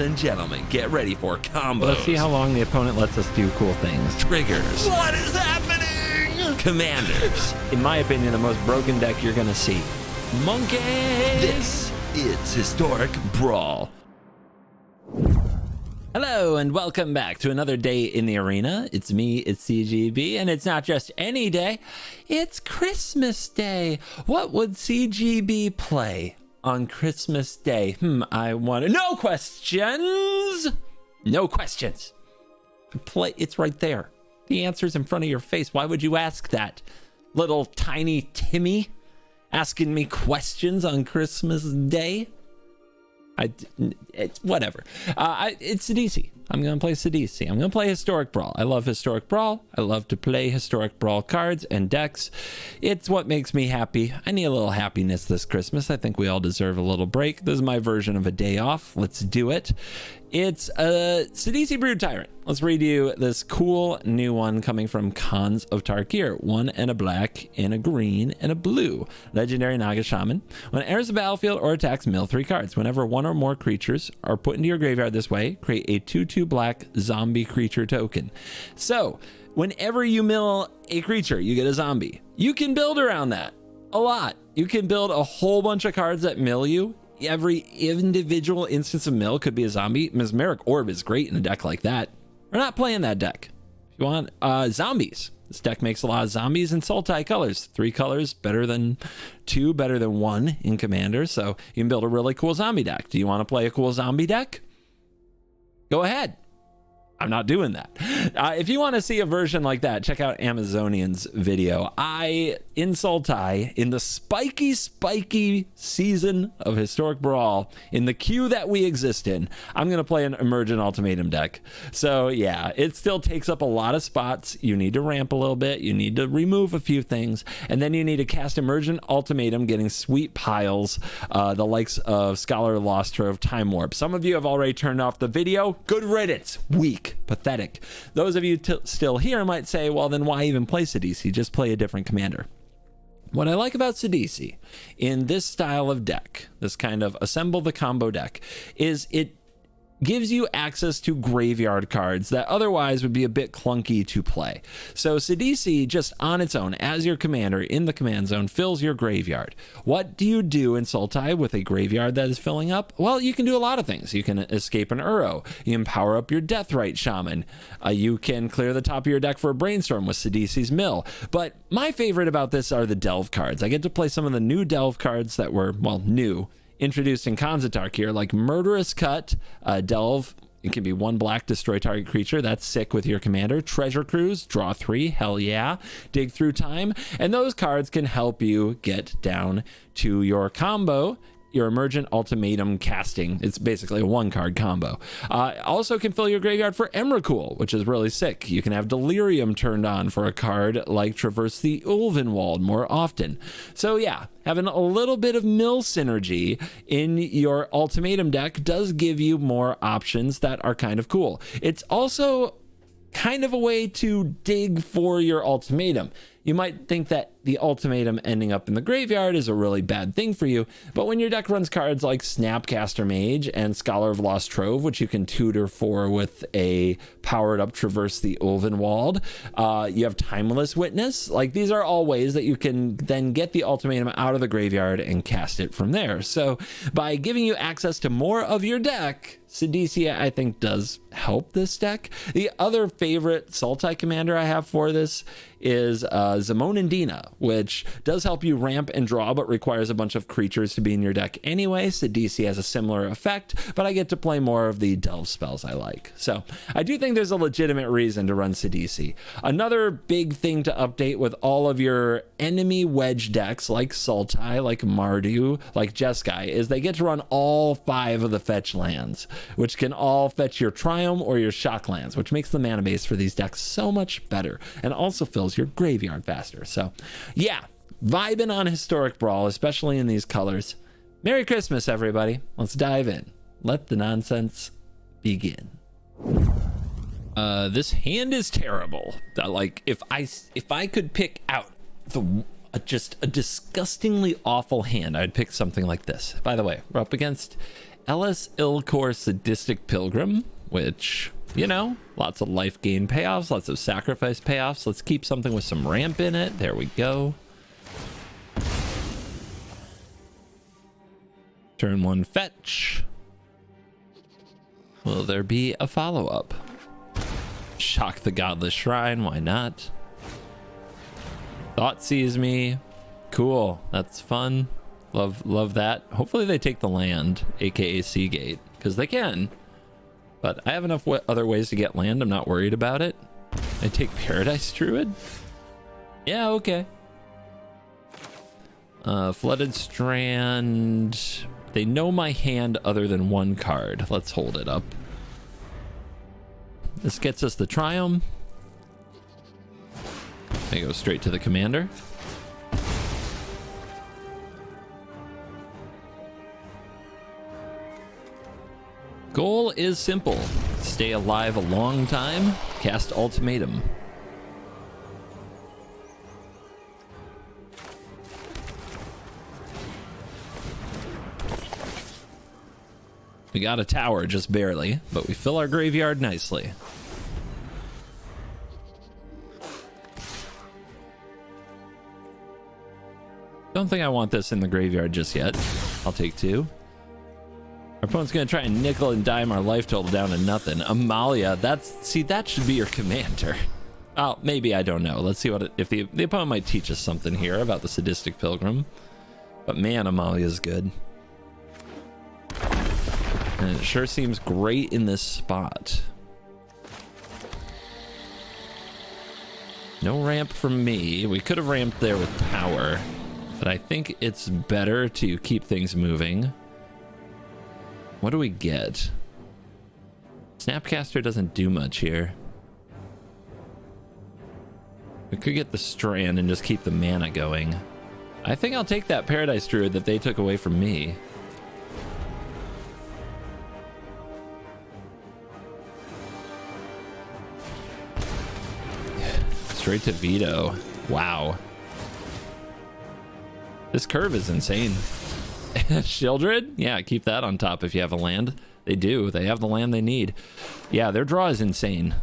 Ladies and gentlemen, get ready for combos. Let's see how long the opponent lets us do cool things. Triggers. What is happening? Commanders. In my opinion, the most broken deck you're gonna see. Monkeys. This is Historic Brawl. Hello and welcome back to another day in the arena. It's me, it's CGB, and it's not just any day, it's Christmas Day. What would CGB play on Christmas Day? I want to... No questions! No questions. Play, it's right there. The answer's in front of your face. Why would you ask that? Little tiny Timmy asking me questions on Christmas Day? It's whatever. It's Sidisi. I'm going to play Sidisi. I'm going to play Historic Brawl. I love Historic Brawl. I love to play Historic Brawl cards and decks. It's what makes me happy. I need a little happiness this Christmas. I think we all deserve a little break. This is my version of a day off. Let's do it. It's a Sidisi Brood Tyrant. Let's read you this cool new one coming from Khans of Tarkir. One and a black and a green and a blue. Legendary Naga Shaman. When it enters the battlefield or attacks, mill 3 cards. Whenever one or more creatures are put into your graveyard this way, create a 2/2 black zombie creature token. So whenever you mill a creature, you get a zombie. You can build around that a lot. You can build a whole bunch of cards that mill you. Every individual instance of mill could be a zombie. Mesmeric Orb is great in a deck like that. We're not playing that deck. If you want zombies, this deck makes a lot of zombies in Sultai colors. 3 colors, better than 2, better than 1 in Commander. So you can build a really cool zombie deck. Do you want to play a cool zombie deck? Go ahead. I'm not doing that. If you want to see a version like that, check out Amazonian's video. In Sultai, in the spiky season of Historic Brawl, in the queue that we exist in, I'm going to play an Emergent Ultimatum deck. So yeah, it still takes up a lot of spots. You need to ramp a little bit. You need to remove a few things. And then you need to cast Emergent Ultimatum, getting sweet piles, the likes of Scholar Lost Trove, Time Warp. Some of you have already turned off the video. Good riddance. Weak. Pathetic. Those of you still here might say, well, then why even play Sidisi? Just play a different commander. What I like about Sidisi in this style of deck, this kind of assemble the combo deck, is it gives you access to graveyard cards that otherwise would be a bit clunky to play. So Sidisi, just on its own, as your commander in the command zone, fills your graveyard. What do you do in Sultai with a graveyard that is filling up? Well, you can do a lot of things. You can escape an Uro. You can power up your Deathrite Shaman. You can clear the top of your deck for a Brainstorm with Sidisi's Mill. But my favorite about this are the Delve cards. I get to play some of the new Delve cards that were, well, new, introduced in Khans of Tarkir, like Murderous Cut, Delve. It can be 1 black, destroy target creature. That's sick with your commander. Treasure Cruise, draw 3, hell yeah. Dig Through Time. And those cards can help you get down to your combo, your Emergent Ultimatum casting. It's basically a 1-card combo. Also can fill your graveyard for Emrakul, which is really sick. You can have Delirium turned on for a card like Traverse the Ulvenwald more often. So yeah, having a little bit of mill synergy in your Ultimatum deck does give you more options that are kind of cool. It's also kind of a way to dig for your Ultimatum. You might think that the Ultimatum ending up in the graveyard is a really bad thing for you, but when your deck runs cards like Snapcaster Mage and Scholar of Lost Trove, which you can tutor for with a powered up Traverse the Ulvenwald, you have Timeless Witness. Like, these are all ways that you can then get the Ultimatum out of the graveyard and cast it from there. So by giving you access to more of your deck, Sidisi, I think, does help this deck. The other favorite Sultai commander I have for this is Zamonandina, which does help you ramp and draw, but requires a bunch of creatures to be in your deck anyway. Sidisi has a similar effect, but I get to play more of the Delve spells I like. So I do think there's a legitimate reason to run Sidisi. Another big thing to update with all of your enemy wedge decks like Sultai, like Mardu, like Jeskai, is they get to run all 5 of the fetch lands, which can all fetch your Triumph or your Shock lands, which makes the mana base for these decks so much better and also fills your graveyard faster. So yeah, vibing on Historic Brawl, especially in these colors. Merry Christmas, everybody. Let's dive in. Let the nonsense begin. This hand is terrible. Like, if I could pick out just a disgustingly awful hand, I'd pick something like this. By the way, we're up against Elas, il-Kor, Sadistic Pilgrim, which, you know, lots of life gain payoffs, lots of sacrifice payoffs. Let's keep something with some ramp in it. There we go. Turn 1 fetch. Will there be a follow-up? Shock the Godless Shrine, why not? Thought sees me. Cool, that's fun. Love that. Hopefully they take the land, aka Seagate, because they can. But I have enough other ways to get land. I'm not worried about it. I take Paradise Druid. Yeah, okay. Flooded Strand. They know my hand other than one card. Let's hold it up. This gets us the Triumph. They go straight to the commander. Goal is simple. Stay alive a long time. Cast Ultimatum. We got a tower, just barely, but we fill our graveyard nicely. Don't think I want this in the graveyard just yet. I'll take 2. Our opponent's gonna try and nickel and dime our life total down to nothing. Amalia, that should be your commander. Oh, maybe, I don't know. Let's see if the opponent might teach us something here about the Sadistic Pilgrim. But man, Amalia's good. And it sure seems great in this spot. No ramp from me. We could have ramped there with power, but I think it's better to keep things moving. What do we get? Snapcaster doesn't do much here. We could get the Strand and just keep the mana going. I think I'll take that Paradise Druid that they took away from me. Straight to veto. Wow. This curve is insane. Shieldred? Yeah, keep that on top if you have a land. They do. They have the land they need. Yeah, their draw is insane.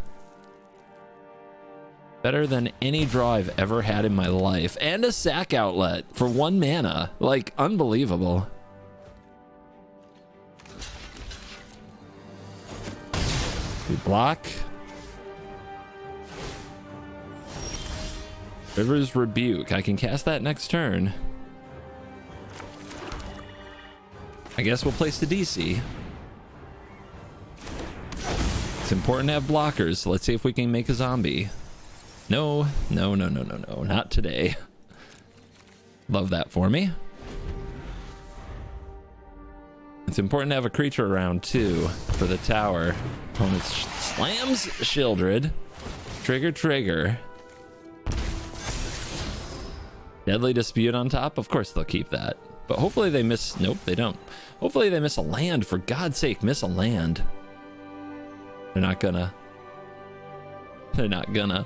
Better than any draw I've ever had in my life. And a sack outlet for 1 mana. Like, unbelievable. We block. River's Rebuke. I can cast that next turn. I guess we'll play Sidisi. It's important to have blockers. So let's see if we can make a zombie. No, no, no, no, no, no. Not today. Love that for me. It's important to have a creature around too for the tower. Opponent slams Shieldred. Trigger, trigger. Deadly Dispute on top. Of course they'll keep that. But hopefully they miss... Nope, they don't. Hopefully they miss a land. For God's sake, miss a land. They're not gonna. They're not gonna.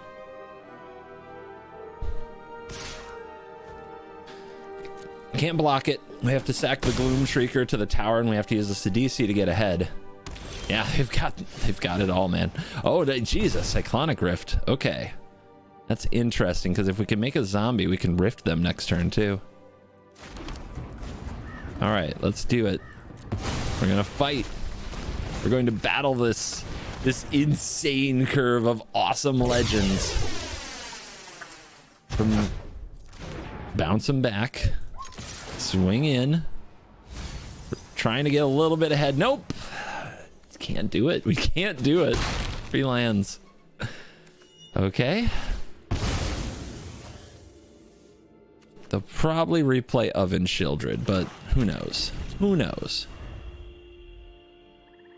Can't block it. We have to sack the Gloom Shrieker to the tower, and we have to use the Sidisi to get ahead. Yeah, they've got it all, man. Oh, Jesus, Cyclonic Rift. Okay. That's interesting, because if we can make a zombie, we can rift them next turn, too. All right, let's do it. We're going to fight. We're going to battle this insane curve of awesome legends. From bounce them back. Swing in. We're trying to get a little bit ahead. Nope. Can't do it. We can't do it. 3 lands. Okay. They'll probably replay Oven Shieldred, but who knows? Who knows?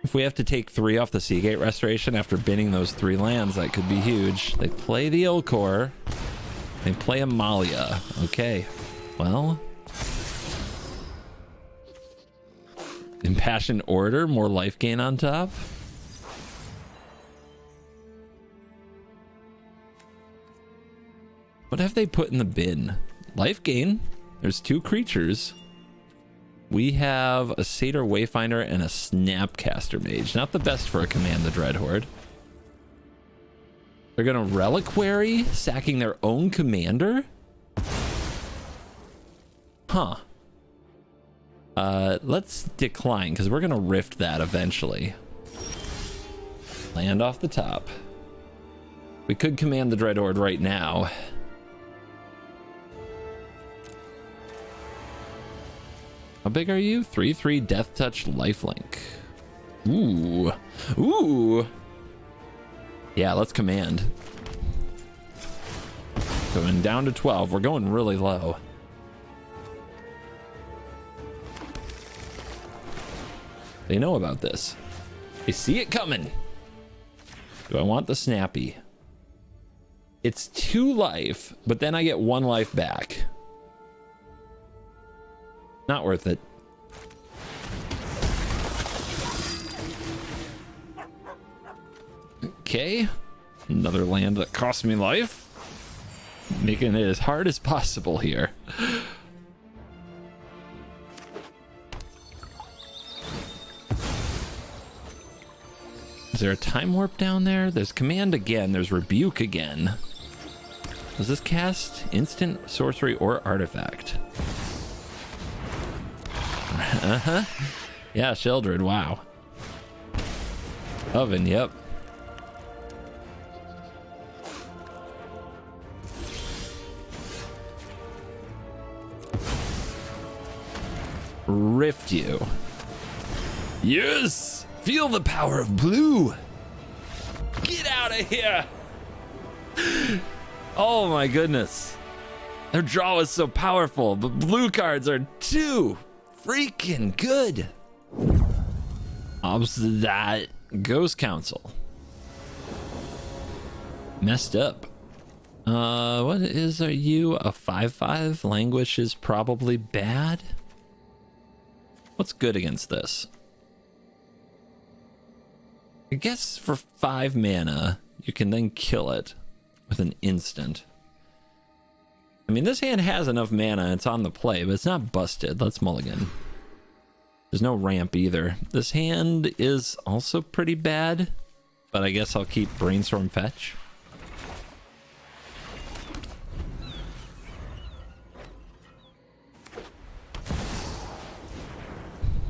If we have to take 3 off the Seagate Restoration after binning those 3 lands, that could be huge. They play the il-Kor. They play Amalia. Okay. Well. Impassioned Order, more life gain on top. What have they put in the bin? Life gain. There's 2 creatures. We have a Satyr Wayfinder and a Snapcaster Mage. Not the best for a Command the Dreadhorde. They're gonna Reliquary, sacking their own commander? Huh. Let's decline, because we're gonna Rift that eventually. Land off the top. We could Command the Dreadhorde right now. How big are you? 3/3 Death Touch Lifelink. Ooh. Ooh. Yeah, let's command. Going down to 12. We're going really low. They know about this. They see it coming. Do I want the Snappy? It's 2 life, but then I get 1 life back. Not worth it. Okay. Another land that cost me life. Making it as hard as possible here. Is there a time warp down there? There's command again. There's rebuke again. Does this cast instant, sorcery, or artifact? Uh-huh. Yeah, Sheldred, wow. Oven, yep. Rift you. Yes! Feel the power of blue! Get out of here! Oh my goodness. Their draw is so powerful, but blue cards are too freaking good. Obzedat Ghost Council. Messed up. What are you? A 5/5? Languish is probably bad. What's good against this? I guess for 5 mana, you can then kill it with an instant. I mean, this hand has enough mana, it's on the play, but it's not busted. Let's mulligan. There's no ramp either. This hand is also pretty bad, but I guess I'll keep Brainstorm Fetch.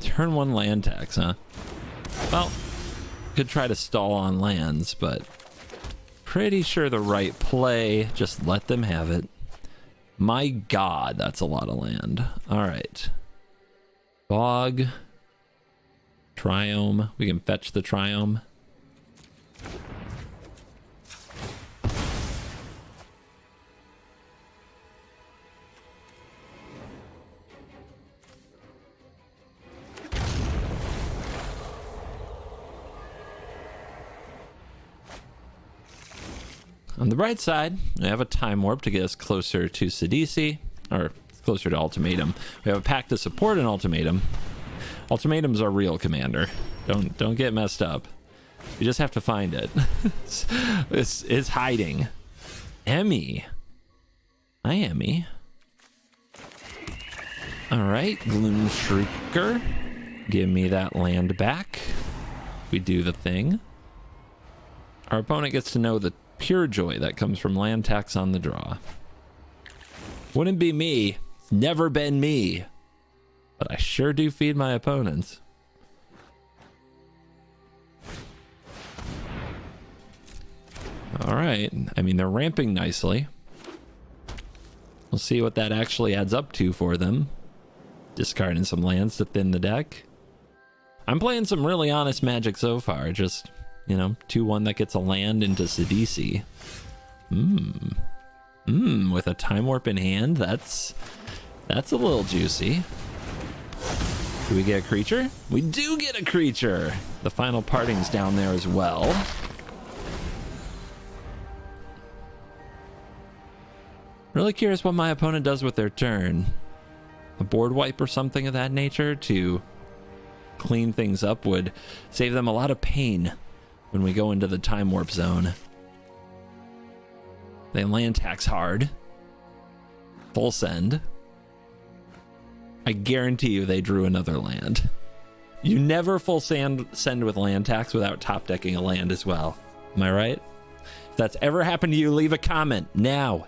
Turn 1 land tax, huh? Well, could try to stall on lands, but pretty sure the right play, just let them have it. My god, that's a lot of land. All right. Bog. Triome. We can fetch the Triome. On the bright side, we have a time warp to get us closer to Sidisi, or closer to Ultimatum. We have a pack to support an Ultimatum. Ultimatum's our real commander. Don't get messed up. You just have to find it. It's hiding. Emmy. Hi, Emmy. All right, Gloom Shrieker. Give me that land back. We do the thing. Our opponent gets to know the pure joy that comes from land tax on the draw. Wouldn't be me. It's never been me. But I sure do feed my opponents. All right. I mean, they're ramping nicely. We'll see what that actually adds up to for them. Discarding some lands to thin the deck. I'm playing some really honest Magic so far. Just, you know, 2/1 that gets a land into Sidisi. With a time warp in hand, that's a little juicy. Do we get a creature? We do get a creature. The final parting's down there as well. Really curious what my opponent does with their turn. A board wipe or something of that nature to clean things up would save them a lot of pain when we go into the time warp zone. They land tax hard. Full send. I guarantee you they drew another land. You never full send with land tax without top decking a land as well. Am I right? If that's ever happened to you, leave a comment now.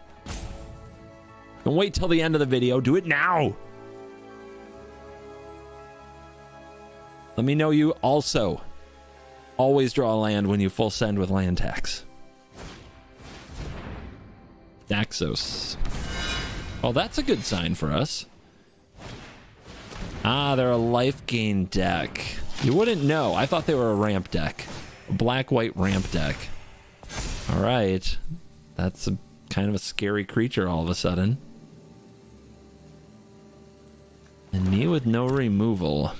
Don't wait till the end of the video. Do it now. Let me know you also always draw a land when you full send with land tax. Daxos. Oh, that's a good sign for us. Ah, they're a life gain deck. You wouldn't know. I thought they were a ramp deck. A black-white ramp deck. All right. That's a kind of a scary creature all of a sudden. And me with no removal.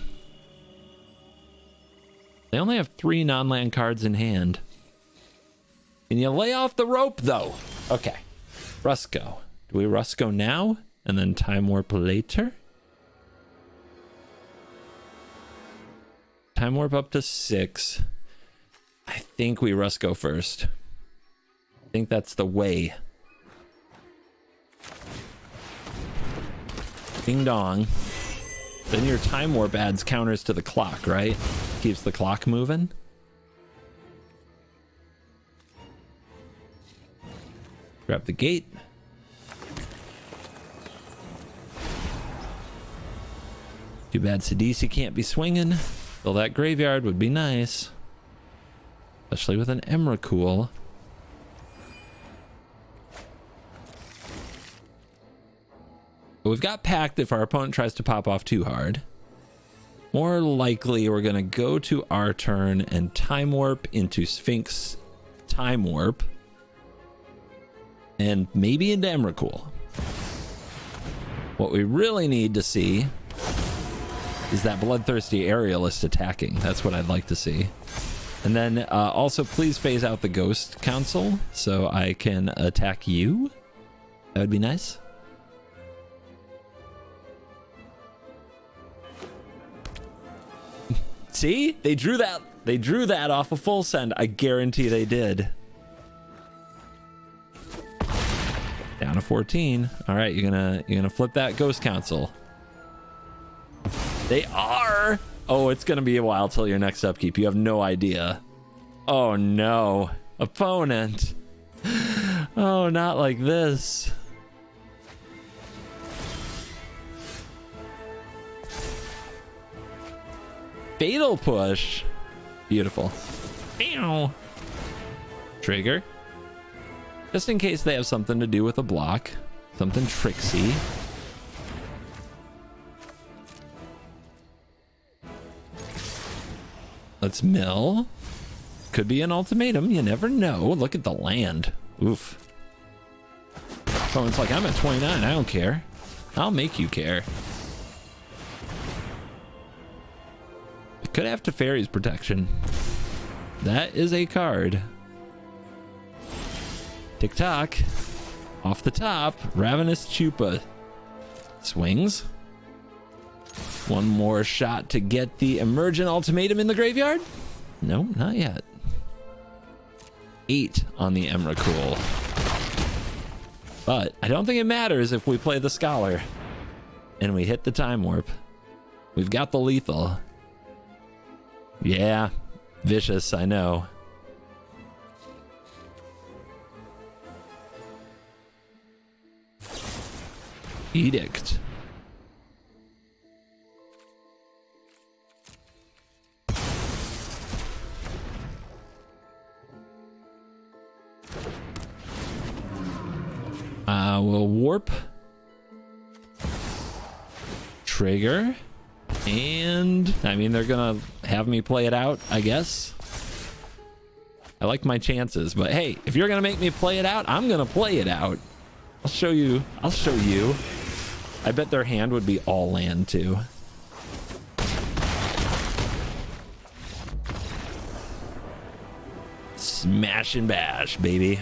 They only have 3 non-land cards in hand. Can you lay off the rope, though? Okay. Rusco. Do we Rusco now? And then Time Warp later? Time Warp up to 6. I think we Rusco first. I think that's the way. Ding dong. Then your Time Warp adds counters to the clock, right? Keeps the clock moving. Grab the gate. Too bad Sidisi can't be swinging. Fill that graveyard would be nice. Especially with an Emrakul. But we've got Pact if our opponent tries to pop off too hard. More likely, we're going to go to our turn and Time Warp into Sphinx Time Warp. And maybe into Emrakul. What we really need to see is that Bloodthirsty Aerialist attacking. That's what I'd like to see. And then also please phase out the Ghost Council so I can attack you. That would be nice. See? They drew that. They drew that off a full send. I guarantee they did. Down to 14. All right, you're gonna flip that Ghost Council. They are. Oh, it's gonna be a while till your next upkeep. You have no idea. Oh no, opponent. Oh, not like this. Fatal Push. Beautiful. Meow. Trigger. Just in case they have something to do with a block. Something tricksy. Let's mill. Could be an ultimatum. You never know. Look at the land. Oof. Someone's like, I'm at 29. I don't care. I'll make you care. It could have Teferi's protection. That is a card. Tick-tock. Off the top. Ravenous Chupa. Swings. One more shot to get the Emergent Ultimatum in the graveyard? No, not yet. 8 on the Emrakul. But I don't think it matters if we play the Scholar. And we hit the Time Warp. We've got the lethal. Yeah. Vicious, I know. Edict. We'll warp. Trigger. And I mean, they're gonna have me play it out, I guess. I like my chances, but hey, if you're gonna make me play it out, I'm gonna play it out. I'll show you. I bet their hand would be all land too. Smash and bash, baby.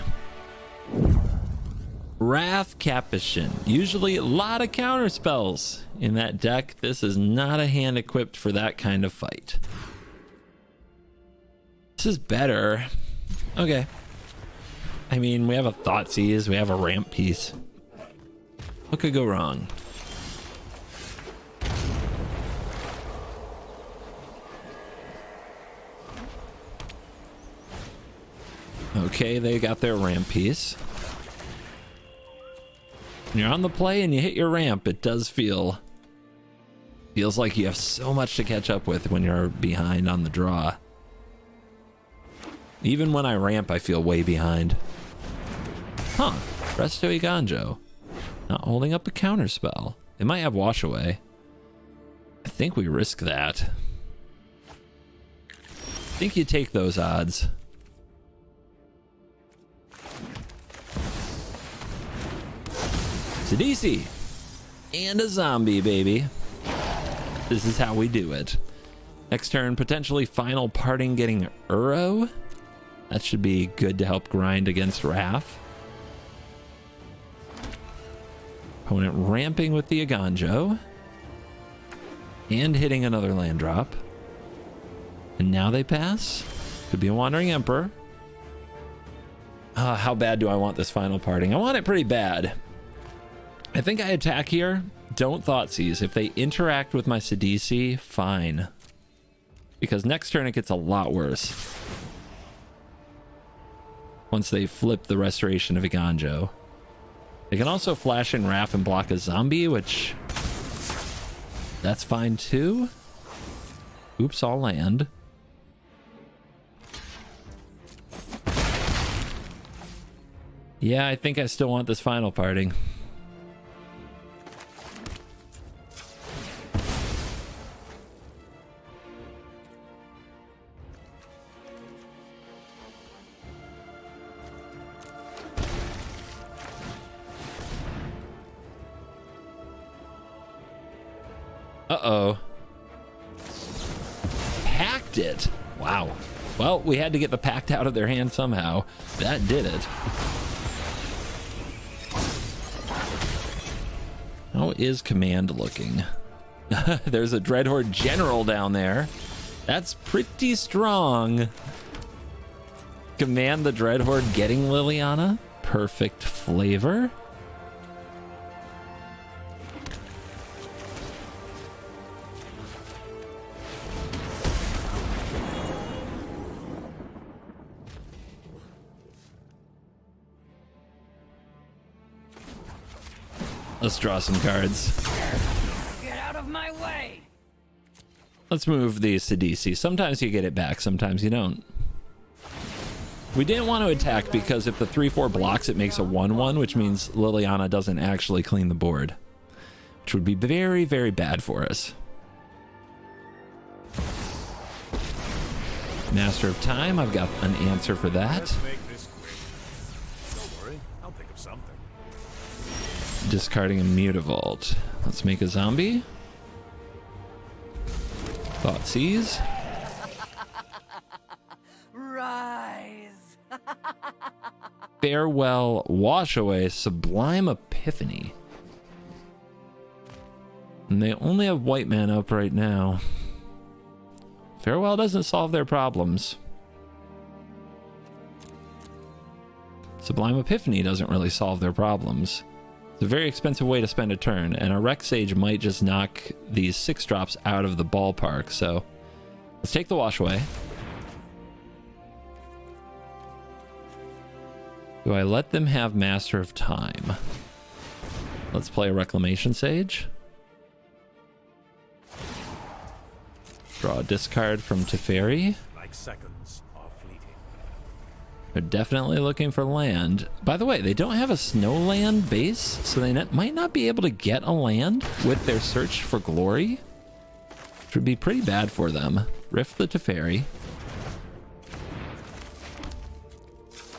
Raff, Capashen. Usually a lot of counter spells in that deck. This is not a hand equipped for that kind of fight. This is better. Okay. I mean, we have a Thoughtseize, we have a ramp piece. What could go wrong? Okay, they got their ramp piece. When you're on the play and you hit your ramp, it does feels like you have so much to catch up with when you're behind on the draw. Even when I ramp, I feel way behind. Huh. Resto Iganjo. Not holding up a counter spell. They might have wash away. I think we risk that. I think you take those odds. Sidisi. And a zombie, baby. This is how we do it. Next turn, potentially final parting getting Uro. That should be good to help grind against Raff. Opponent ramping with the Iganjo. And hitting another land drop. And now they pass. Could be a Wandering Emperor. How bad do I want this final parting? I want it pretty bad. I think I attack here. Don't Thoughtseize. If they interact with my Sidisi, fine. Because next turn it gets a lot worse. Once they flip the Restoration of Iganjo. They can also flash in Raff and block a zombie, which... that's fine too. Oops, I'll land. Yeah, I think I still want this final parting. Uh-oh. Packed it. Wow. Well, we had to get the packed out of their hand somehow. That did it. How is command looking? There's a Dreadhorde General down there. That's pretty strong. Command the Dreadhorde getting Liliana. Perfect flavor. Let's draw some cards. Get out of my way. Let's move the Sidisi. Sometimes you get it back, sometimes you don't. We didn't want to attack because if the 3/4 blocks, it makes a 1/1, which means Liliana doesn't actually clean the board, which would be very, very bad for us. Master of Time, I've got an answer for that. Let's make this quick. Don't worry, I'll think of something. Discarding a Mutavault. Let's make a zombie. Thoughtseize. Rise. Farewell, Wash Away, Sublime Epiphany. And they only have white mana up right now. Farewell doesn't solve their problems. Sublime Epiphany doesn't really solve their problems. It's a very expensive way to spend a turn, and a Rex Sage might just knock these 6-drops out of the ballpark, so let's take the Wash Away. Do I let them have Master of Time? Let's play a Reclamation Sage. Draw a discard from Teferi. Like seconds are fleeting. They're definitely looking for land. By the way, they don't have a snow land base, so they might not be able to get a land with their search for glory, which would be pretty bad for them. Rift the Teferi.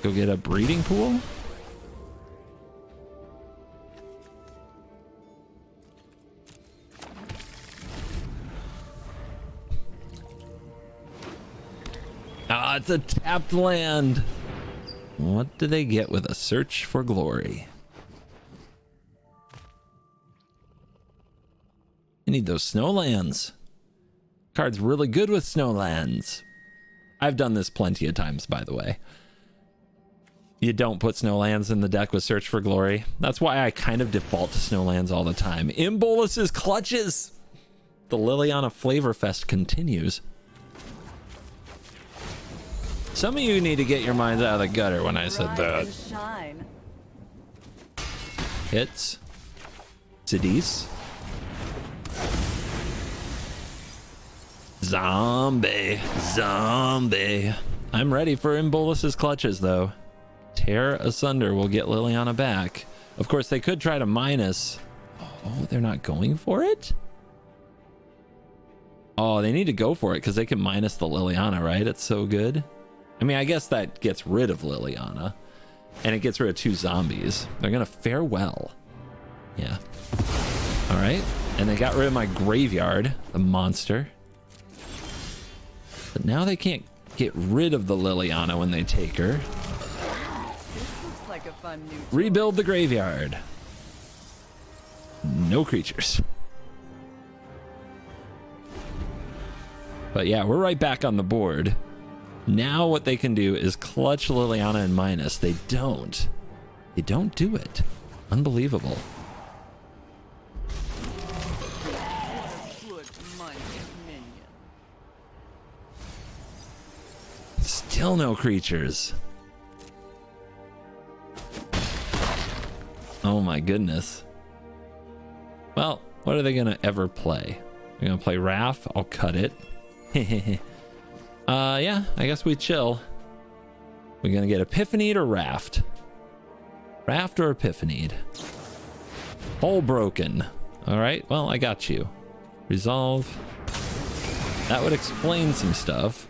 Go get a breeding pool. Ah, it's a tapped land. What do they get with a search for glory? You need those snowlands. Card's really good with snowlands. I've done this plenty of times, by the way. You don't put snowlands in the deck with search for glory. That's why I kind of default to snowlands all the time. Imbolus's clutches. The Liliana Flavor Fest continues. Some of you need to get your minds out of the gutter when I said Rise that. and shine. Hits. Sidisi. Zombie. Zombie. I'm ready for Imbolus's clutches, though. Tear asunder will get Liliana back. Of course, they could try to minus. Oh, they're not going for it? Oh, they need to go for it because they can minus the Liliana, right? It's so good. I mean, I guess that gets rid of Liliana. And it gets rid of 2 zombies. They're going to fare well. Yeah. All right. And they got rid of my graveyard, the monster. But now they can't get rid of the Liliana when they take her. This looks like a fun new Rebuild the graveyard. No creatures. But yeah, we're right back on the board. Now what they can do is clutch Liliana and minus. They don't. They don't do it. Unbelievable. good money minion. Still no creatures. Oh my goodness. Well, what are they gonna ever play? They're gonna play Raff. I'll cut it. Yeah, I guess we chill. We're gonna get Epiphanied or Raft. Raft or Epiphanied. Hole broken. All right, well, I got you. Resolve. That would explain some stuff.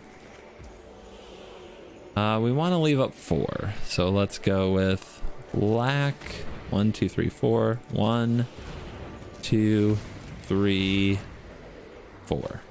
We want to leave up 4, so let's go with black. 1, 2, 3, 4. 1, 2, 3, 4.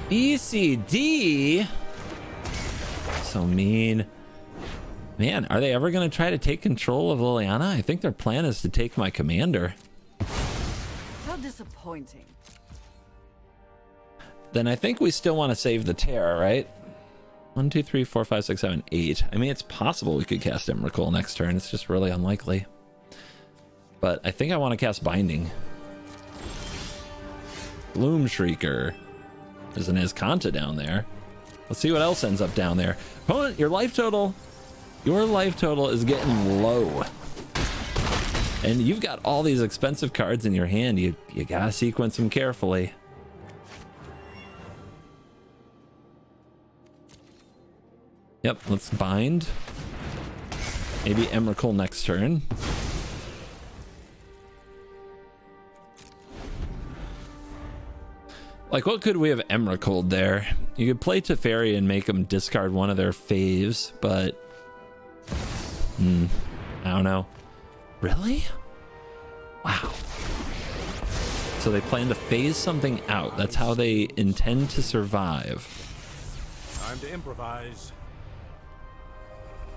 ECD. So mean. Man, are they ever going to try to take control of Liliana? I think their plan is to take my commander. How disappointing. Then I think we still want to save the Terra, right? 1, 2, 3, 4, 5, 6, 7, 8. I mean, it's possible we could cast Emrakul next turn. It's just really unlikely. But I think I want to cast Binding. Gloom Shrieker. There's an Azcanta down there. Let's see what else ends up down there. Opponent, your life total is getting low. And you've got all these expensive cards in your hand. You gotta sequence them carefully. Yep, let's bind. Maybe Emrakul next turn. Like, what could we have Emrakul there? You could play Teferi and make them discard one of their faves, but... I don't know. Really? Wow. So they plan to phase something out. That's how they intend to survive. Time to improvise.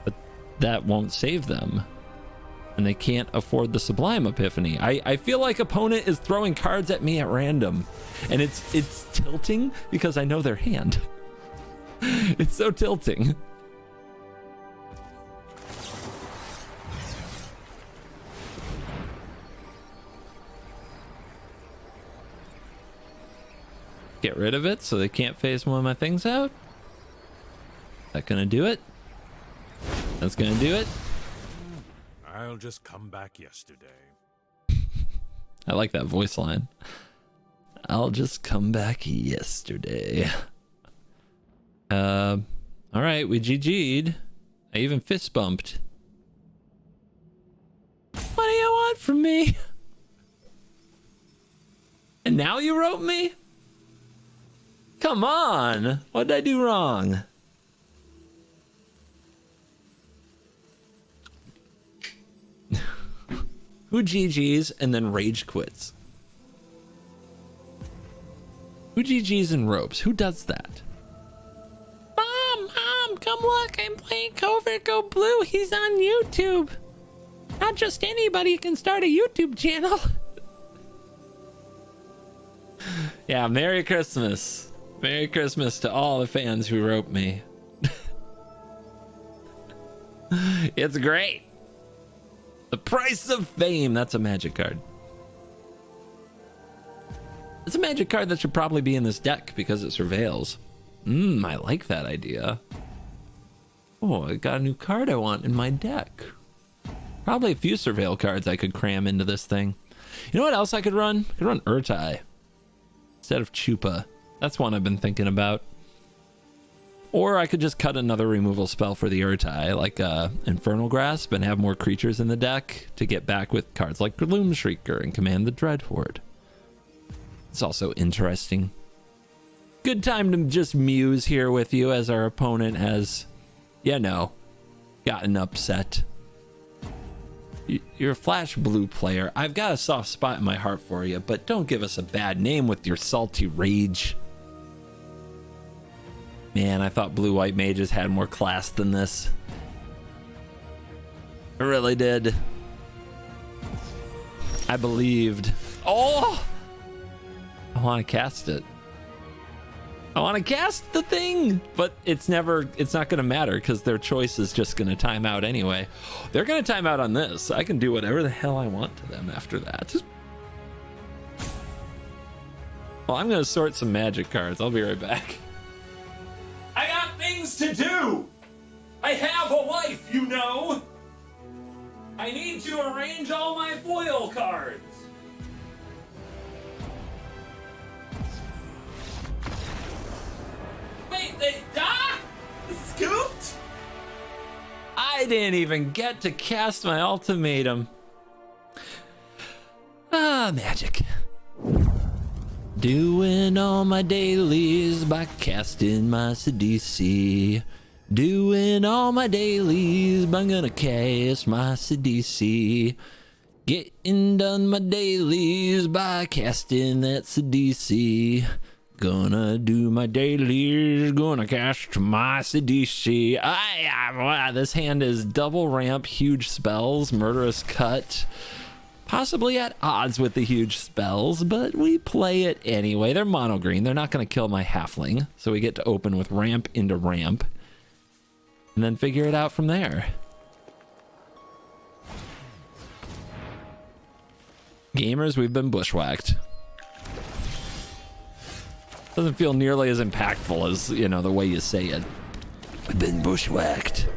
But that won't save them. And they can't afford the Sublime Epiphany. I feel like opponent is throwing cards at me at random. And it's tilting because I know their hand. It's so tilting. Get rid of it so they can't phase one of my things out. Is that gonna do it? That's gonna do it. I'll just come back yesterday. I like that voice line. I'll just come back yesterday. All right, we GG'd. I even fist bumped. What do you want from me? And now you wrote me? Come on. What did I do wrong? Who GG's and then rage quits? Who GG's and ropes? Who does that? Mom, come look. I'm playing CovertGoBlue. He's on YouTube. Not just anybody can start a YouTube channel. Yeah, Merry Christmas. Merry Christmas to all the fans who wrote me. It's great. The Price of Fame. That's a magic card. It's a magic card that should probably be in this deck because it surveils. I like that idea. Oh, I got a new card I want in my deck. Probably a few surveil cards I could cram into this thing. You know what else I could run? I could run Urtai instead of Chupa. That's one I've been thinking about. Or I could just cut another removal spell for the Urtai, like Infernal Grasp, and have more creatures in the deck to get back with cards like Gloom Shrieker and Command the Dreadhorde. It's also interesting. Good time to just muse here with you as our opponent has, gotten upset. You're a Flash Blue player. I've got a soft spot in my heart for you, but don't give us a bad name with your salty rage. Man, I thought blue-white mages had more class than this. I really did. I believed. Oh! I want to cast it. I want to cast the thing, but it's not going to matter because their choice is just going to time out anyway. They're going to time out on this. I can do whatever the hell I want to them after that. Well, I'm going to sort some magic cards. I'll be right back. I got things to do. I have a life, you know. I need to arrange all my foil cards. Wait, they died? Scooped? I didn't even get to cast my ultimatum. Magic. Doing all my dailies by casting my Sidisi. Doing all my dailies by gonna cast my Sidisi. Getting done my dailies by casting that Sidisi. Gonna do my dailies, gonna cast my Sidisi. This hand is double ramp, huge spells, murderous cut. Possibly at odds with the huge spells, but we play it anyway. They're mono green. They're not going to kill my halfling. So we get to open with ramp into ramp. And then figure it out from there. Gamers, we've been bushwhacked. Doesn't feel nearly as impactful as, the way you say it. We've been bushwhacked.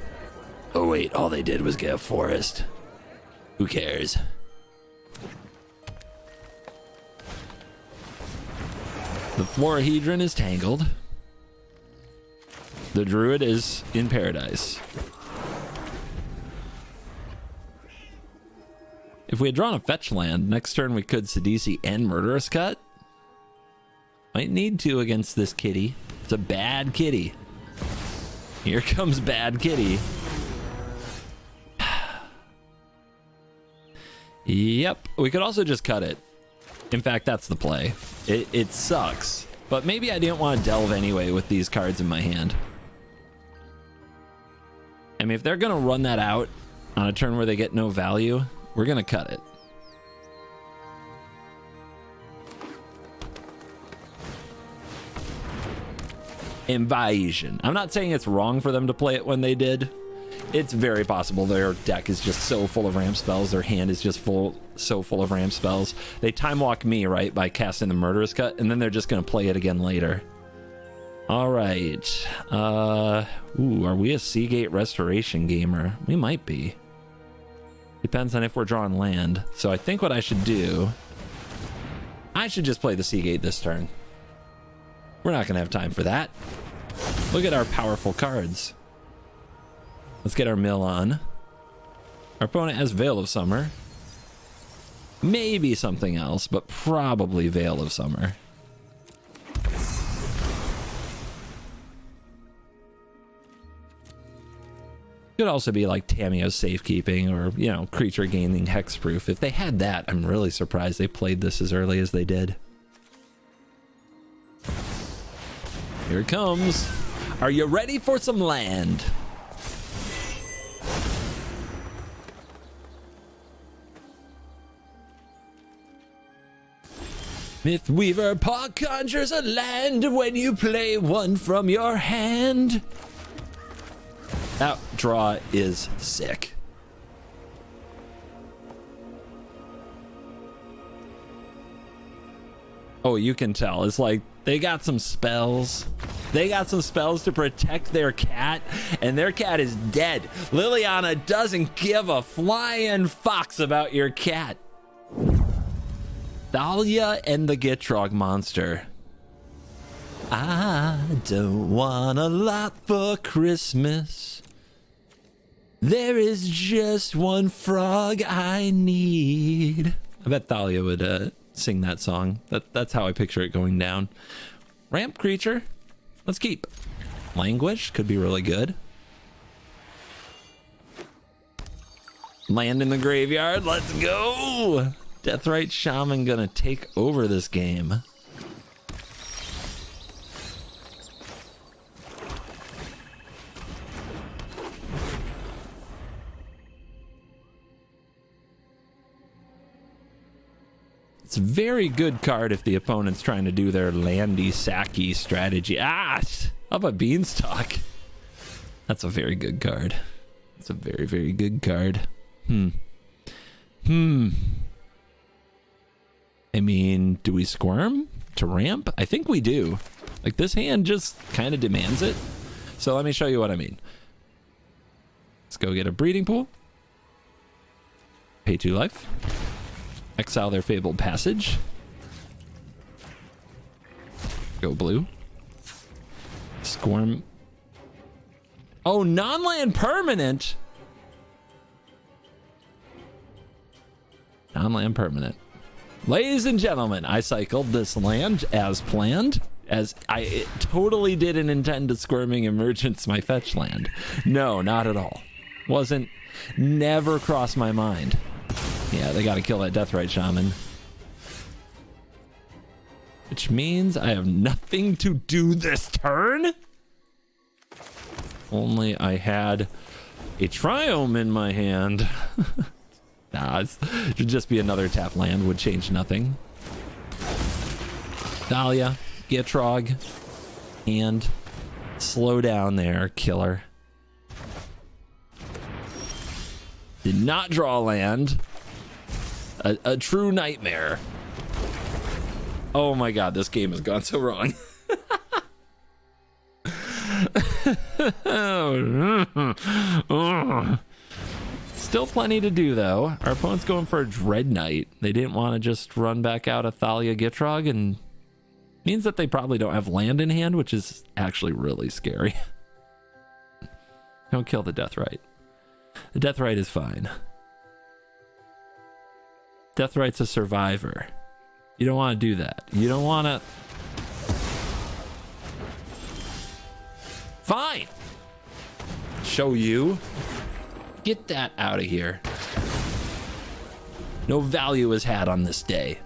Oh wait, all they did was get a forest. Who cares? The Florahedron is tangled. The Druid is in paradise. If we had drawn a fetch land, next turn we could Sidisi and Murderous Cut. Might need to against this kitty. It's a bad kitty. Here comes bad kitty. Yep, we could also just cut it. In fact, that's the play. It sucks, but maybe I didn't want to delve anyway with these cards in my hand. I mean, if they're going to run that out on a turn where they get no value, we're going to cut it. Invasion. I'm not saying it's wrong for them to play it when they did. It's very possible their deck is just so full of ramp spells. Their hand is just so full of ramp spells. They time walk me, right, by casting the Murderous Cut, and then they're just going to play it again later. All right. Are we a Seagate Restoration gamer? We might be. Depends on if we're drawing land. So I think what I should do, I should just play the Seagate this turn. We're not going to have time for that. Look at our powerful cards. Let's get our mill on. Our opponent has Veil of Summer. Maybe something else, but probably Veil of Summer. Could also be like Tamiyo's Safekeeping or, creature gaining hexproof. If they had that, I'm really surprised they played this as early as they did. Here it comes. Are you ready for some land? Mythweaver Poq conjures a land when you play one from your hand. That draw is sick. Oh, you can tell. It's like they got some spells. They got some spells to protect their cat, and their cat is dead. Liliana doesn't give a flying fox about your cat. Thalia and the Gitrog monster. I don't want a lot for Christmas. There is just one frog I need. I bet Thalia would sing that song. That's how I picture it going down. Ramp creature. Let's keep. Languish could be really good. Land in the graveyard. Let's go. Deathrite Shaman gonna take over this game. It's a very good card if the opponent's trying to do their landy sacky strategy. Ah, up a beanstalk. That's a very good card. That's a very, very good card. I mean, do we squirm to ramp? I think we do. Like, this hand just kind of demands it. So let me show you what I mean. Let's go get a breeding pool. Pay 2 life. Exile their Fabled Passage. Go blue. Squirm. Oh, non-land permanent. Non-land permanent. Ladies and gentlemen, I cycled this land as planned, as I totally didn't intend to Squirming Emergence my fetch land. No, not at all. Never crossed my mind. Yeah, they gotta kill that Deathrite Shaman. Which means I have nothing to do this turn? Only I had a Triome in my hand. Nah, it should just be another tap land, would change nothing. Thalia, Gitrog, and slow down there, killer. Did not draw land. A true nightmare. Oh my god, this game has gone so wrong. Still plenty to do, though. Our opponent's going for a Dread Knight. They didn't want to just run back out a Thalia Gitrog, and means that they probably don't have land in hand, which is actually really scary. Don't kill the Deathrite. The Deathrite is fine. Deathrite's a survivor. You don't want to do that. You don't want to... Fine! Show you. Get that out of here. No value is had on this day.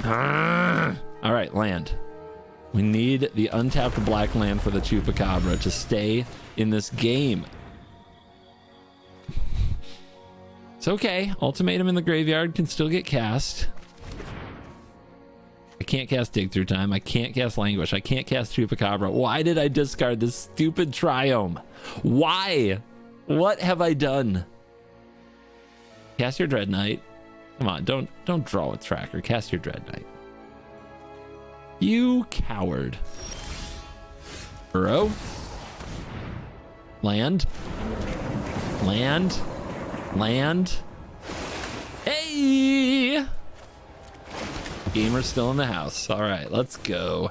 All right, land. We need the untapped black land for the Chupacabra to stay in this game. It's okay. Ultimatum in the graveyard can still get cast. I can't cast Dig Through Time. I can't cast Languish. I can't cast Chupacabra. Why did I discard this stupid Triome? Why? What have I done? Cast your Dread Knight. Come on, don't draw with Tracker. Cast your Dread Knight. You coward. Burrow. Land. Land. Land. Hey! Gamer's still in the house. All right, let's go.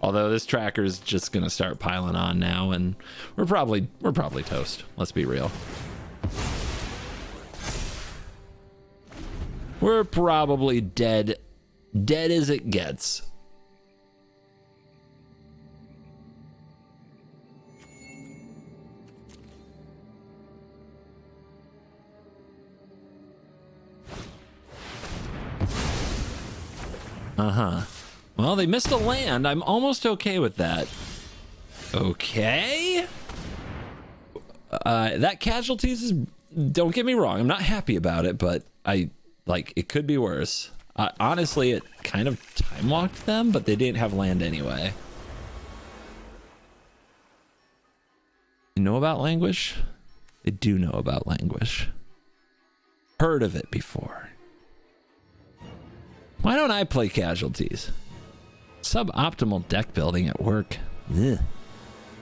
Although this tracker's just gonna start piling on now, and we're probably toast. Let's be real. We're probably dead as it gets. Well, they missed a land. I'm almost okay with that. Okay. That casualties is, don't get me wrong, I'm not happy about it, but Like, it could be worse. Honestly, it kind of time walked them, but they didn't have land anyway. You know about Languish? They do know about Languish. Heard of it before. Why don't I play casualties? Suboptimal deck building at work. Ugh.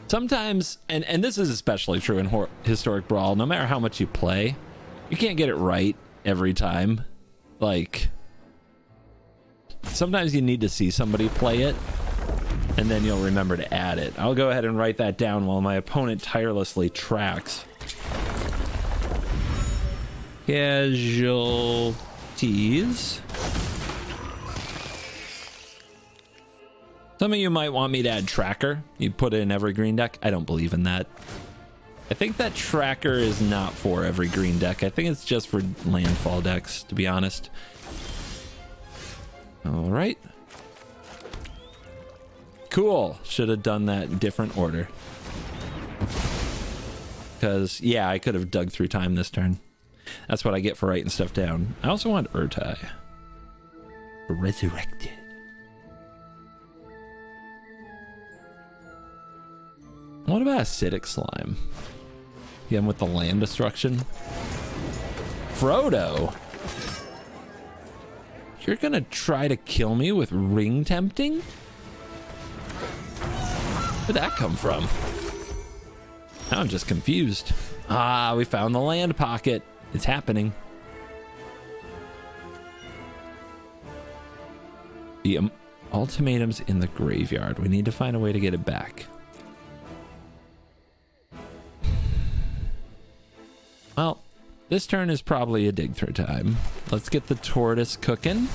Sometimes, and this is especially true in Historic Brawl, no matter how much you play, you can't get it right every time. Like, sometimes you need to see somebody play it, and then you'll remember to add it. I'll go ahead and write that down while my opponent tirelessly tracks. Casualties. Some of you might want me to add tracker. You put it in every green deck. I don't believe in that. I think that tracker is not for every green deck. I think it's just for landfall decks, to be honest. All right. Cool. Should have done that in different order. Because, yeah, I could have dug through time this turn. That's what I get for writing stuff down. I also want Urtai. Resurrected. What about acidic slime? Again, with the land destruction. Frodo, you're gonna try to kill me with ring tempting? Where'd that come from? Now I'm just confused. Ah, we found the land pocket. It's happening. The ultimatum's in the graveyard. We need to find a way to get it back. Well, this turn is probably a dig through time. Let's get the tortoise cooking.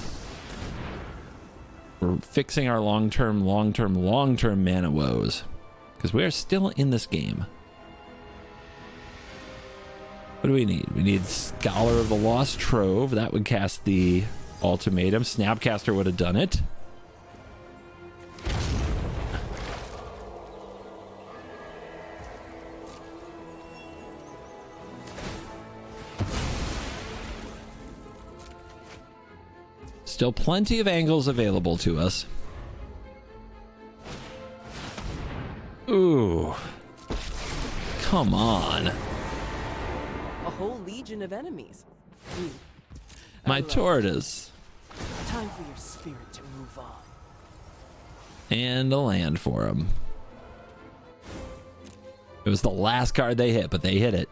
We're fixing our long-term mana woes. Because we are still in this game. What do we need? We need Scholar of the Lost Trove. That would cast the ultimatum. Snapcaster would have done it. Still plenty of angles available to us. Ooh. Come on. A whole legion of enemies. My tortoise. Time for your spirit to move on. And a land for him. It was the last card they hit, but they hit it.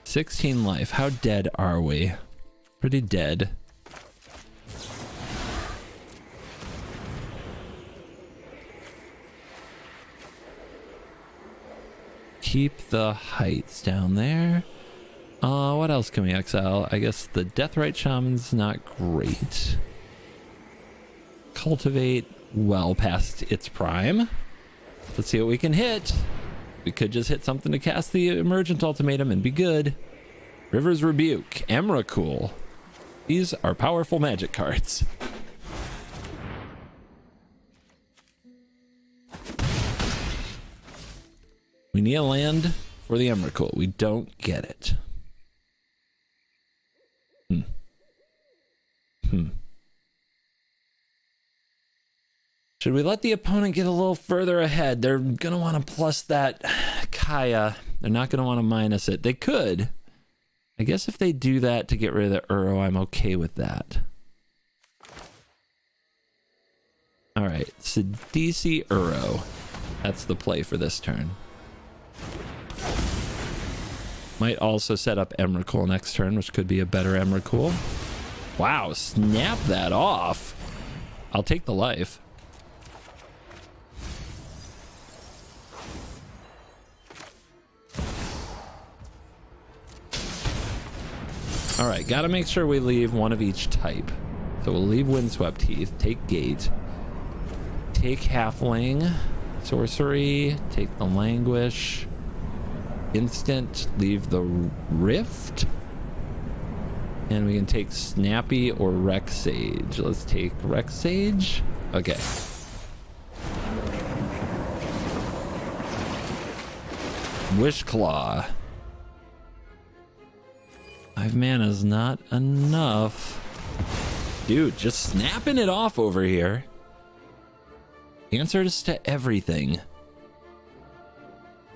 16 life. How dead are we? Pretty dead. Keep the heights down there. What else can we exile? I guess the Deathrite Shaman's not great. Cultivate well past its prime. Let's see what we can hit. We could just hit something to cast the Emergent Ultimatum and be good. River's Rebuke, Emrakul. These are powerful magic cards. We need a land for the Emrakul. We don't get it. Should we let the opponent get a little further ahead? They're going to want to plus that Kaya. They're not going to want to minus it. They could. I guess if they do that to get rid of the Uro, I'm okay with that. All right, Sidisi Uro. That's the play for this turn. Might also set up Emrakul next turn, which could be a better Emrakul. Wow, snap that off. I'll take the life. All right, got to make sure we leave one of each type. So we'll leave Windswept Heath, take Gate, take Halfling, Sorcery, take the Languish, Instant, leave the Rift, and we can take Snappy or Rex Sage. Let's take Rex Sage. Okay. Wish Claw. 5 mana is not enough. Dude, just snapping it off over here. Answers to everything.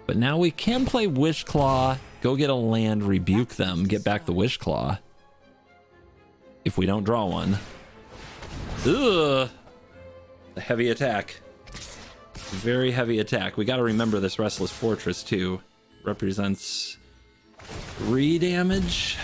But now we can play Wish Claw, go get a land, rebuke them, get back the Wish Claw. If we don't draw one. Ugh. A heavy attack. Very heavy attack. We got to remember this Restless Fortress too. Represents 3 damage.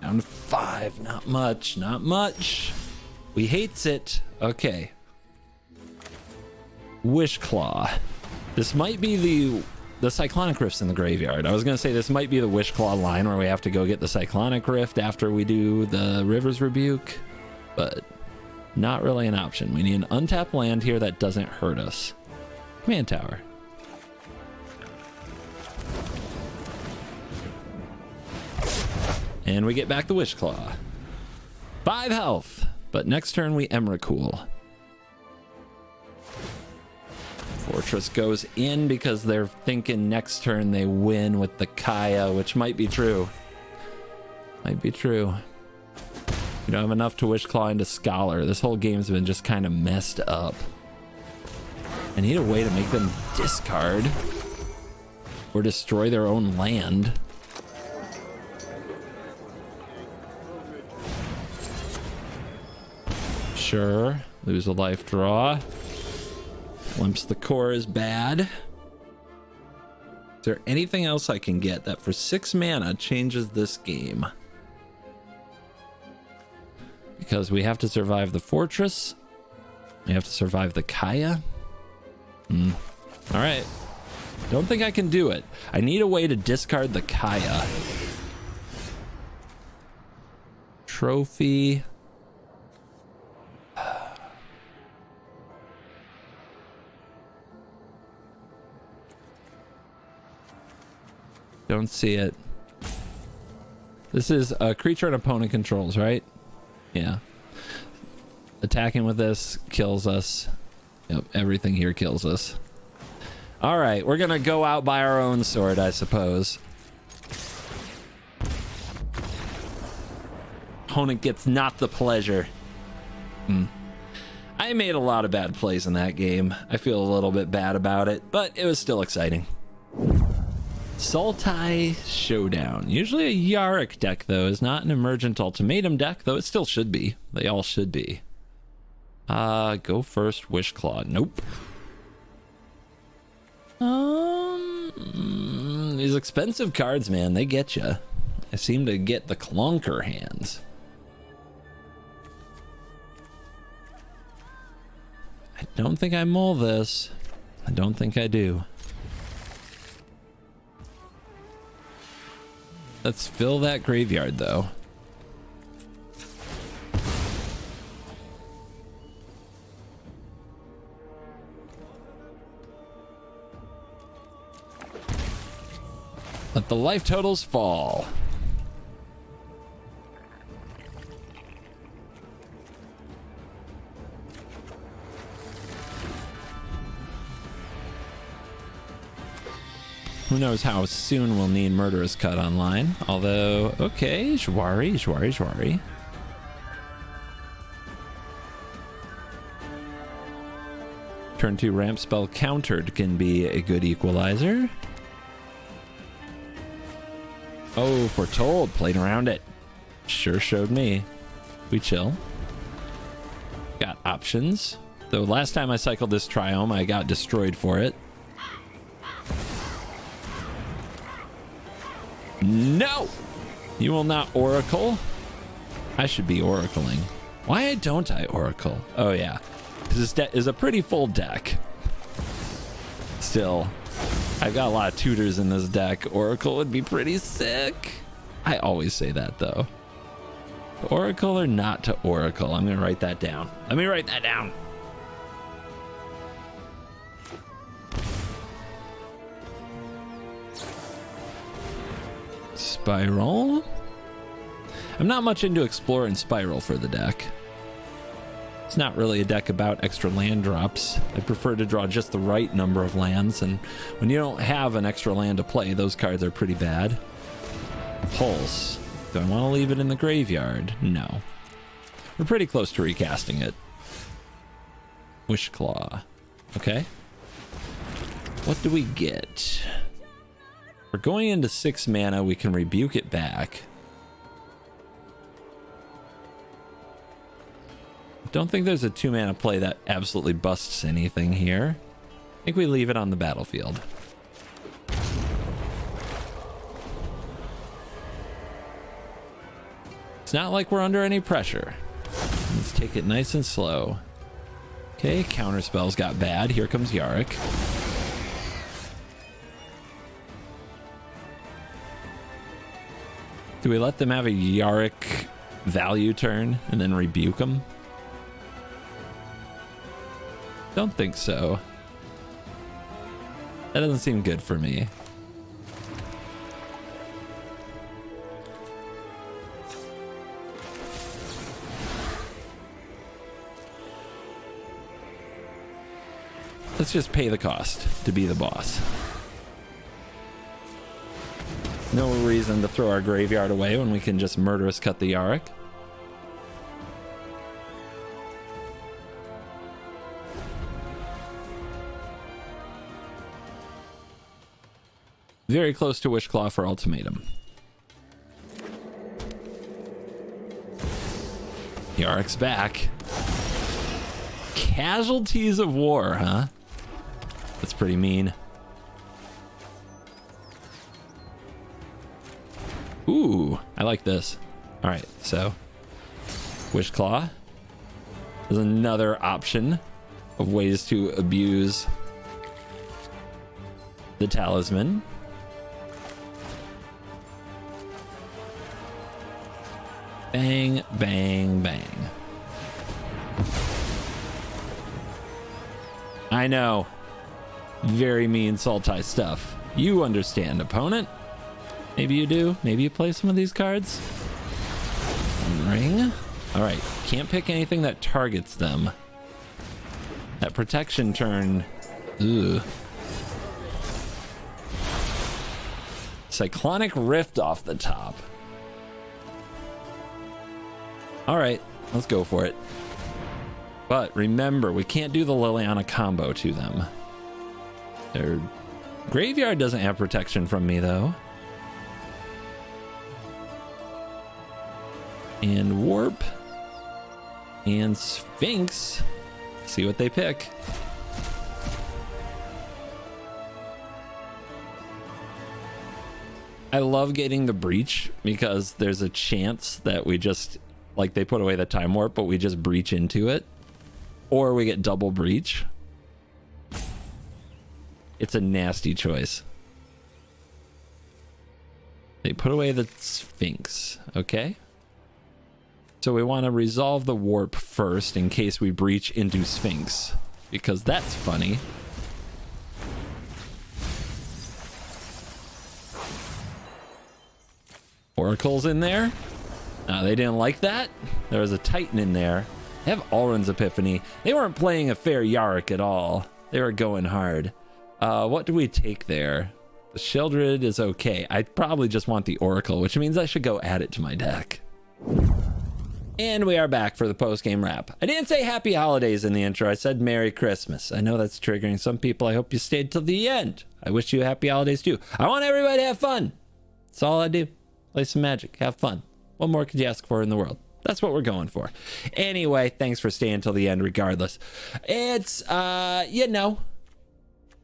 Down to 5. Not much. Not much. We hates it. Okay. Wish Claw. This might be the Cyclonic Rift's in the graveyard. I was going to say this might be the Wish Claw line where we have to go get the Cyclonic Rift after we do the River's Rebuke, but not really an option. We need an untapped land here that doesn't hurt us. Command Tower. And we get back the Wish Claw. 5 health, but next turn we Emrakul. Fortress goes in because they're thinking next turn they win with the Kaya, which might be true. Might be true. We don't have enough to Wish Claw into Scholar. This whole game's been just kind of messed up. I need a way to make them discard or destroy their own land. Sure. Lose a life draw. Glimpse the Core is bad. Is there anything else I can get that for 6 mana changes this game? Because we have to survive the Fortress. We have to survive the Kaya. Alright. Don't think I can do it. I need a way to discard the Kaya. Trophy. Don't see it. This is a creature an opponent controls, right? Yeah. Attacking with this kills us. Yep, everything here kills us. All right, we're gonna go out by our own sword, I suppose. Opponent gets not the pleasure. I made a lot of bad plays in that game. I feel a little bit bad about it, but it was still exciting. Sultai Showdown. Usually a Yarok deck, though, is not an Emergent Ultimatum deck, though it still should be. They all should be. Go first, Wish Claw. Nope. These expensive cards, man, they get you. I seem to get the clunker hands. I don't think I mull this. I don't think I do. Let's fill that graveyard, though. Let the life totals fall. Who knows how soon we'll need Murderous Cut online. Although, okay, Jwari. Turn 2 ramp spell countered can be a good equalizer. Oh, Foretold, played around it. Sure showed me. We chill. Got options. Though last time I cycled this Triome, I got destroyed for it. No! You will not Oracle. I should be Oracling. Why don't I Oracle? Oh, yeah. This deck is a pretty full deck. Still, I've got a lot of tutors in this deck. Oracle would be pretty sick. I always say that, though. Oracle or not to Oracle? I'm going to write that down. Let me write that down. Spiral. I'm not much into Explore and Spiral for the deck. It's not really a deck about extra land drops. I prefer to draw just the right number of lands, and when you don't have an extra land to play, those cards are pretty bad. Pulse. Do I want to leave it in the graveyard? No. We're pretty close to recasting it. Wishclaw. Okay. What do we get? We're going into 6 mana. We can rebuke it back. Don't think there's a 2 mana play that absolutely busts anything here. I think we leave it on the battlefield. It's not like we're under any pressure. Let's take it nice and slow. Okay, counterspells got bad. Here comes Yarok. Do we let them have a Yarok value turn and then rebuke them? Don't think so. That doesn't seem good for me. Let's just pay the cost to be the boss. No reason to throw our graveyard away when we can just murderous cut the Yarok. Very close to Wishclaw for ultimatum. Yarok's back. Casualties of war, huh? That's pretty mean. Ooh, I like this. All right, so Wishclaw is another option of ways to abuse the talisman. Bang, bang, bang. I know. Very mean Sultai stuff. You understand, opponent. Maybe you do. Maybe you play some of these cards. Ring. All right. Can't pick anything that targets them. That protection turn. Ugh. Cyclonic Rift off the top. All right. Let's go for it. But remember, we can't do the Liliana combo to them. Their graveyard doesn't have protection from me, though. And Warp. And Sphinx. See what they pick. I love getting the Breach because there's a chance that we just, like, they put away the Time Warp, but we just breach into it. Or we get double Breach. It's a nasty choice. They put away the Sphinx. Okay. So we want to resolve the Warp first in case we breach into Sphinx. Because that's funny. Oracle's in there. They didn't like that. There was a Titan in there. They have Alrund's Epiphany. They weren't playing a fair Yarok at all. They were going hard. What do we take there? The Sheoldred is okay. I probably just want the Oracle, which means I should go add it to my deck. And we are back for the post-game wrap. I didn't say happy holidays in the intro. I said Merry Christmas. I know that's triggering some people. I hope you stayed till the end. I wish you happy holidays too. I want everybody to have fun. That's all I do. Play some Magic. Have fun. What more could you ask for in the world? That's what we're going for. Anyway, thanks for staying till the end regardless. It's, you know,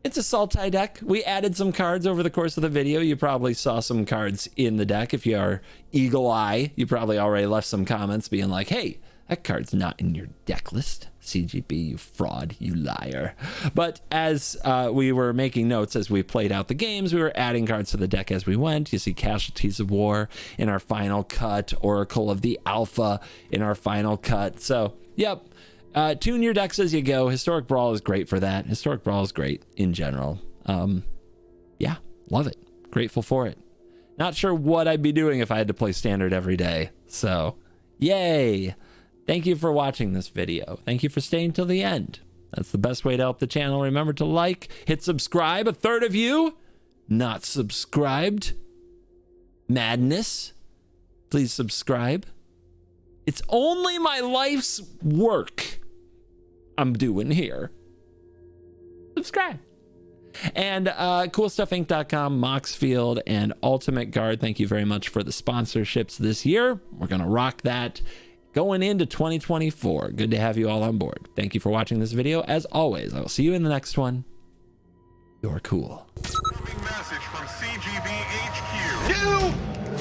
it's a Sultai deck. We added some cards over the course of the video. You probably saw some cards in the deck. If you are eagle eye, you probably already left some comments being like, hey, that card's not in your deck list. CGB, you fraud, you liar. But as we were making notes as we played out the games, we were adding cards to the deck as we went. You see Casualties of War in our final cut, Oracle of the Alpha in our final cut. So, yep. Tune your decks as you go. Historic Brawl is great for that. Historic Brawl is great in general. Yeah, love it. Grateful for it. Not sure what I'd be doing if I had to play Standard every day. So, yay. Thank you for watching this video. Thank you for staying till the end. That's the best way to help the channel. Remember to like, hit subscribe. A third of you not subscribed. Madness. Please subscribe. It's only my life's work I'm doing here. Subscribe. And CoolStuffInc.com, Moxfield, and Ultimate Guard, thank you very much for the sponsorships this year. We're going to rock that going into 2024. Good to have you all on board. Thank you for watching this video. As always, I will see you in the next one. You're cool. Message from CGB HQ. New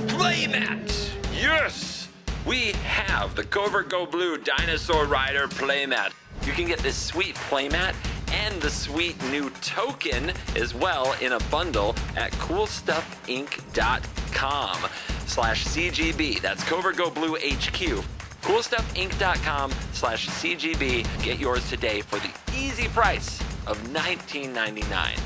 playmat. Yes, we have the CovertGoBlue Dinosaur Rider playmat. You can get this sweet playmat and the sweet new token as well in a bundle at CoolStuffInc.com/CGB. That's CovertGoBlue HQ. CoolStuffInc.com/CGB. Get yours today for the easy price of $19.99.